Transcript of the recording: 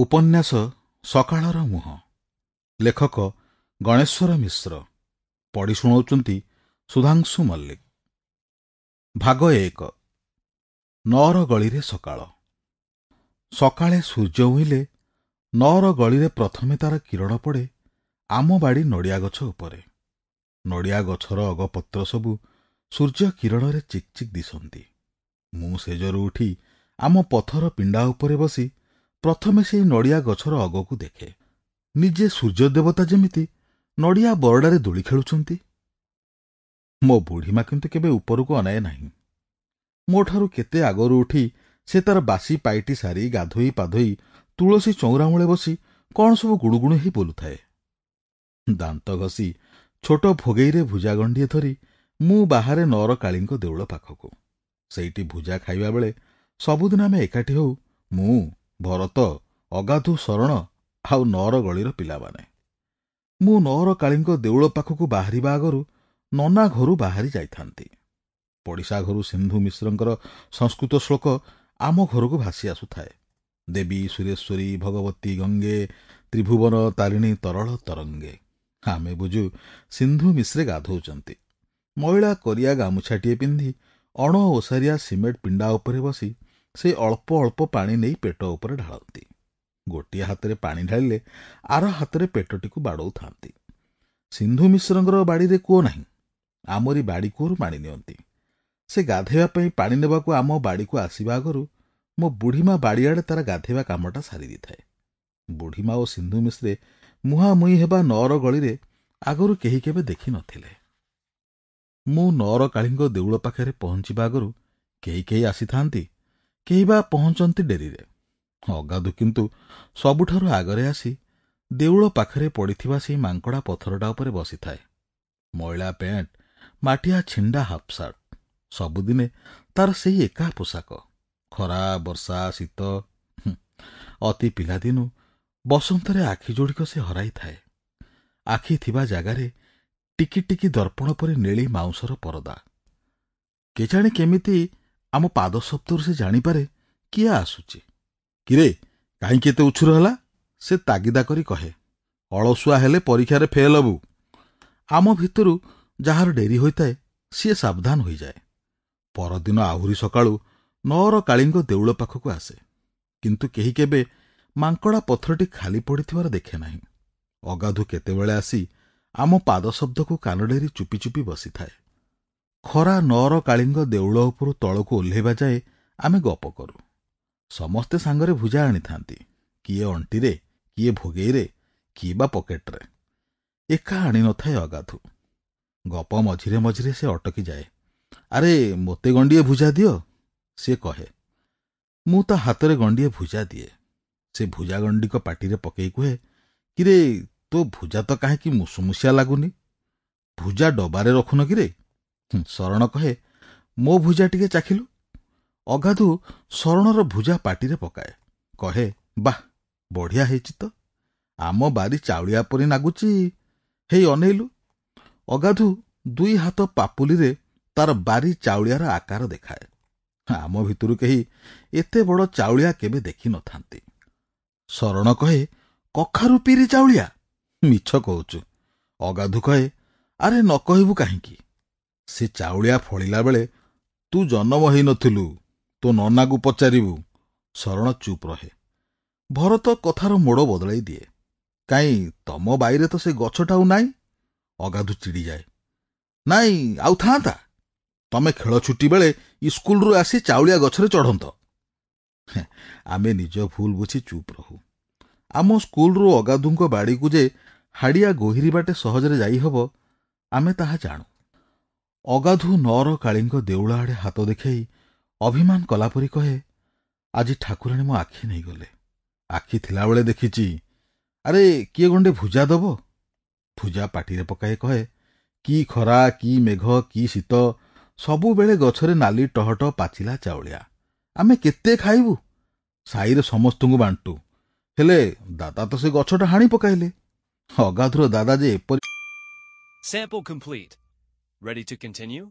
ଉପନ୍ୟାସ ସକାଳର ମୁହଁ। ଲେଖକ ଗଣେଶ୍ୱର ମିଶ୍ର। ପଢ଼ି ଶୁଣାଉଛନ୍ତି ସୁଧାଂଶୁ ମଲ୍ଲିକ। ଭାଗ 1। ନଅର ଗଳିରେ ସକାଳ। ସକାଳେ ସୂର୍ଯ୍ୟ ଉଇଁଲେ ନଅର ଗଳିରେ ପ୍ରଥମେ ତାର କିରଣ ପଡ଼େ ଆମ ବାଡ଼ି ନଡ଼ିଆ ଗଛ ଉପରେ। ନଡ଼ିଆ ଗଛର ଅଗପତ୍ର ସବୁ ସୂର୍ଯ୍ୟ କିରଣରେ ଚିକ୍ ଚିକ୍ ଦିଶନ୍ତି। ମୁଁ ସେଜରୁ ଉଠି ଆମ ପଥର ପିଣ୍ଡା ଉପରେ ବସି ପ୍ରଥମେ ସେଇ ନଡ଼ିଆ ଗଛର ଅଗକୁ ଦେଖେ। ନିଜେ ସୂର୍ଯ୍ୟ ଦେବତା ଯେମିତି ନଡ଼ିଆ ବରଡ଼ାରେ ଦୋଳି ଖେଳୁଛନ୍ତି। ମୋ ବୁଢ଼ୀମା କିନ୍ତୁ କେବେ ଉପରକୁ ଅନାଏ ନାହିଁ। ମୋଠାରୁ କେତେ ଆଗରୁ ଉଠି ସେ ତାର ବାସି ପାଇଟି ସାରି ଗାଧୋଇ ପାଧୋଇ ତୁଳସୀ ଚଉରାମୂଳେ ବସି କ'ଣ ସବୁ ଗୁଣୁଗୁଣୁ ହେଇ ବୋଲୁଥାଏ। ଦାନ୍ତ ଘଷି ଛୋଟ ଭୋଗେଇରେ ଭୁଜା ଗଣ୍ଡିଏ ଧରି ମୁଁ ବାହାରେ ନଅର କାଳୀଙ୍କ ଦେଉଳ ପାଖକୁ। ସେଇଠି ଭୁଜା ଖାଇବା ବେଳେ ସବୁଦିନ ଆମେ ଏକାଠି ହଉ, ମୁଁ, ଭରତ, ଅଗାଧୁ, ଶରଣ ଆଉ ନଅର ଗଳିର ପିଲାମାନେ। ମୁଁ ନଅର କାଳୀଙ୍କ ଦେଉଳ ପାଖକୁ ବାହାରିବା ଆଗରୁ ନନା ଘରୁ ବାହାରି ଯାଇଥାନ୍ତି। ପଡ଼ିଶା ଘରୁ ସିନ୍ଧୁ ମିଶ୍ରଙ୍କର ସଂସ୍କୃତ ଶ୍ଲୋକ ଆମ ଘରକୁ ଭାସି ଆସୁଥାଏ। ଦେବୀ ସୁରେଶ୍ୱରୀ ଭଗବତୀ ଗଙ୍ଗେ ତ୍ରିଭୁବନ ତାରିଣୀ ତରଳ ତରଙ୍ଗେ। ଆମେ ବୁଝୁ ସିନ୍ଧୁ ମିଶ୍ରେ ଗାଧୋଉଛନ୍ତି। ମଇଳା କରିଆ ଗାମୁଛାଟିଏ ପିନ୍ଧି ଅଣ ଓସାରିଆ ସିମେଣ୍ଟ ପିଣ୍ଡା ଉପରେ ବସି ସେ ଅଳ୍ପ ଅଳ୍ପ ପାଣି ନେଇ ପେଟ ଉପରେ ଢାଳନ୍ତି। ଗୋଟିଏ ହାତରେ ପାଣି ଢାଳିଲେ ଆର ହାତରେ ପେଟଟିକୁ ବାଡ଼ଉଥାନ୍ତି। ସିନ୍ଧୁ ମିଶ୍ରଙ୍କର ବାଡ଼ିରେ କୂଅ ନାହିଁ। ଆମରି ବାଡ଼ି କୂଅରୁ ପାଣି ନିଅନ୍ତି। ସେ ଗାଧୋଇବା ପାଇଁ ପାଣି ନେବାକୁ ଆମ ବାଡ଼ିକୁ ଆସିବା ଆଗରୁ ମୋ ବୁଢ଼ୀମା ବାଡ଼ିଆଡ଼େ ତାର ଗାଧୋଇବା କାମଟା ସାରି ଦେଇଥାଏ। ବୁଢ଼ୀମା ଓ ସିନ୍ଧୁ ମିଶ୍ରେ ମୁହାଁମୁହିଁ ହେବା ନଅର ଗଳିରେ ଆଗରୁ କେହି କେବେ ଦେଖି ନଥିଲେ। ମୁଁ ନଅର କାଳୀଙ୍କ ଦେଉଳ ପାଖରେ ପହଞ୍ଚିବା ଆଗରୁ କେହି କେହି ଆସିଥାନ୍ତି, କେହି ବା ପହଞ୍ଚନ୍ତି ଡେରିରେ। ଅଗାଧୁ କିନ୍ତୁ ସବୁଠାରୁ ଆଗରେ ଆସି ଦେଉଳ ପାଖରେ ପଡ଼ିଥିବା ସେଇ ମାଙ୍କଡ଼ା ପଥରଟା ଉପରେ ବସିଥାଏ। ମଇଳା ପ୍ୟାଣ୍ଟ, ମାଟିଆ ଛିଣ୍ଡା ହାଫ୍ ସାର୍ଟ। ସବୁଦିନେ ତାର ସେଇ ଏକା ପୋଷାକ। ଖରା, ବର୍ଷା, ଶୀତ, ଅତି ପିଲାଦିନୁ ବସନ୍ତରେ ଆଖି ଯୋଡ଼ିକ ସେ ହରାଇଥାଏ। ଆଖି ଥିବା ଜାଗାରେ ଟିକି ଟିକି ଦର୍ପଣ ପରି ନେଳି ମାଉଁସର ପରଦା। କେଜାଣି କେମିତି ଆମ ପାଦ ଶବ୍ଦରୁ ସେ ଜାଣିପାରେ କିଏ ଆସୁଛି। କିରେ, କାହିଁକି ଏତେ ଉଛୁର ହେଲା? ସେ ତାଗିଦା କରି କହେ। ଅଳସୁଆ ହେଲେ ପରୀକ୍ଷାରେ ଫେଲ୍ ହବୁ। ଆମ ଭିତରୁ ଯାହାର ଡେରି ହୋଇଥାଏ ସିଏ ସାବଧାନ ହୋଇଯାଏ। ପରଦିନ ଆହୁରି ସକାଳୁ ନଅର କାଳୀଙ୍କ ଦେଉଳ ପାଖକୁ ଆସେ, କିନ୍ତୁ କେହି କେବେ ମାଙ୍କଡ଼ା ପଥରଟି ଖାଲି ପଡ଼ିଥିବାର ଦେଖେ ନାହିଁ। ଅଗାଧୁ କେତେବେଳେ ଆସି ଆମ ପାଦ ଶବ୍ଦକୁ କାନ ଡେରି ଚୁପି ଚୁପି ବସିଥାଏ। ଖରା ନଅର କାଳୀଙ୍କ ଦେଉଳ ଉପରୁ ତଳକୁ ଓହ୍ଲାଇବା ଯାଏ ଆମେ ଗପ କରୁ। ସମସ୍ତେ ସାଙ୍ଗରେ ଭୁଜା ଆଣିଥାନ୍ତି, କିଏ ଅଣ୍ଟିରେ, କିଏ ଭୋଗେଇରେ, କିଏ ବା ପକେଟରେ। ଏକା ଆଣି ନଥାଏ ଅଗାଧୁ। ଗପ ମଝିରେ ମଝିରେ ସେ ଅଟକି ଯାଏ। ଆରେ ମୋତେ ଗଣ୍ଡିଏ ଭୁଜା ଦିଅ, ସିଏ କହେ। ମୁଁ ତା ହାତରେ ଗଣ୍ଡିଏ ଭୁଜା ଦିଏ। ସେ ଭୁଜା ଗଣ୍ଡିକ ପାଟିରେ ପକେଇ କୁହେ, କିରେ, ତୋ ଭୁଜା ତ କାହିଁକି ମୁସୁମୁସିଆ ଲାଗୁନି? ଭୁଜା ଡବାରେ ରଖୁନ କିରେ? ଶରଣ କହେ, ମୋ ଭୁଜା ଟିକେ ଚାଖିଲୁ। ଅଗାଧୁ ଶରଣର ଭୁଜା ପାଟିରେ ପକାଏ, କହେ, ବାଃ, ବଢ଼ିଆ ହେଇଛି ତ, ଆମ ବାରି ଚାଉଳିଆ ପରି ନାଗୁଛି। ହେଇ ଅନେଇଲୁ। ଅଗାଧୁ ଦୁଇ ହାତ ପାପୁଲିରେ ତାର ବାରି ଚାଉଳିଆର ଆକାର ଦେଖାଏ। ଆମ ଭିତରୁ କେହି ଏତେ ବଡ଼ ଚାଉଳିଆ କେବେ ଦେଖି ନଥାନ୍ତି। ଶରଣ କହେ, କଖାରୁ ପିରି ଚାଉଳିଆ? ମିଛ କହୁଛୁ। ଅଗାଧୁ କହେ, ଆରେ ନ କହିବୁ କାହିଁକି? ସେ ଚାଉଳିଆ ଫଳିଲା ବେଳେ ତୁ ଜନ୍ମ ହେଇନଥିଲୁ, ତୋ ନନାକୁ ପଚାରିବୁ। ଶରଣ ଚୁପ୍ ରହେ। ଭରତ କଥାର ମୋଡ଼ ବଦଳାଇ ଦିଏ। କାଇଁ, ତମ ବାଇରେ ତ ସେ ଗଛଟା ଆଉ ନାଇଁ। ଅଗାଧୁ ଚିଡ଼ିଯାଏ। ନାଇଁ, ଆଉ ଥାନ୍ତା? ତମେ ଖେଳ ଛୁଟି ବେଳେ ଇସ୍କୁଲରୁ ଆସି ଚାଉଳିଆ ଗଛରେ ଚଢ଼ନ୍ତ। ଆମେ ନିଜ ଭୁଲ ବୁଝି ଚୁପ୍ ରହୁ। ଆମ ସ୍କୁଲରୁ ଅଗାଧୁଙ୍କ ବାଡ଼ିକୁ ଯେ ହାଡ଼ିଆ ଗୋହିରୀ ବାଟେ ସହଜରେ ଯାଇ ହେବ, ଆମେ ତାହା ଜାଣୁ। ଅଗାଧୁ ନଅର କାଳୀଙ୍କ ଦେଉଳ ଆଡ଼େ ହାତ ଦେଖାଇ ଅଭିମାନ କଲାପରି କହେ, ଆଜି ଠାକୁରାଣୀ ମୋ ଆଖି ନେଇଗଲେ। ଆଖି ଥିଲାବେଳେ ଦେଖିଛି। ଆରେ କିଏ ଗଣ୍ଡେ ଭୁଜା ଦବ? ଭୁଜା ପାଟିରେ ପକାଇ କହେ, କି ଖରା, କି ମେଘ, କି ଶୀତ, ସବୁବେଳେ ଗଛରେ ନାଲି ଟହଟ ପାଚିଲା ଚାଉଳିଆ। ଆମେ କେତେ ଖାଇବୁ? ସାଇରେ ସମସ୍ତଙ୍କୁ ବାଣ୍ଟୁ। ହେଲେ ଦାଦା ତ ସେ ଗଛଟା ହାଣି ପକାଇଲେ। ଅଗାଧୁର ଦାଦା ଯେ ଏପରି। Sample complete. Ready to continue?